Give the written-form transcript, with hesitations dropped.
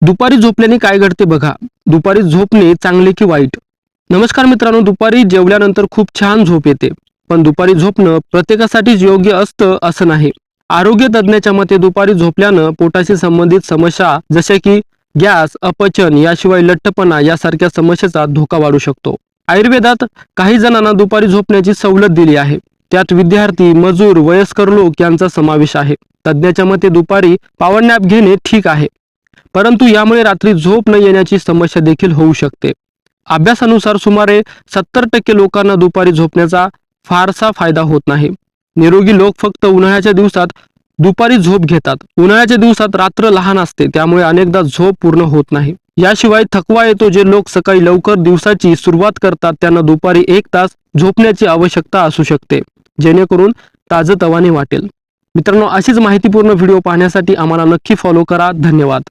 दुपारी झोपल्याने काय घडते बघा. दुपारी झोपणे चांगले की वाईट? नमस्कार मित्रांनो, दुपारी जेवल्यानंतर खूप छान झोप येते, पण दुपारी झोपणं प्रत्येकासाठीच योग्य असतं असं नाही. आरोग्य तज्ज्ञाच्या मते दुपारी झोपल्यानं पोटाशी संबंधित समस्या जसे की गॅस, अपचन याशिवाय लठ्ठपणा यासारख्या समस्येचा धोका वाढू शकतो. आयुर्वेदात काही जणांना दुपारी झोपण्याची सवलत दिली आहे. त्यात विद्यार्थी, मजूर, वयस्कर लोक यांचा समावेश आहे. तज्ज्ञाच्या मते दुपारी पॉवर नॅप घेणे ठीक आहे, परंतु यामुळे रात्री झोप न येण्याची समस्या देखील होऊ शकते. अभ्यासानुसार सुमारे 70% लोकांना दुपारी झोपण्याचा फारसा फायदा होत नाही. निरोगी लोक फक्त उन्हाळ्याच्या दिवसात दुपारी झोप घेतात. उन्हाळ्याच्या दिवसात रात्र लहान असते, त्यामुळे अनेकदा झोप पूर्ण होत नाही. याशिवाय थकवा येतो. जे लोक सकाळी लवकर दिवसाची सुरुवात करतात त्यांना दुपारी 1 तास झोपण्याची आवश्यकता असू शकते, जेणेकरून ताजतवाने वाटेल. मित्रांनो, अशीच माहितीपूर्ण व्हिडिओ पाहण्यासाठी आम्हाला नक्की फॉलो करा. धन्यवाद.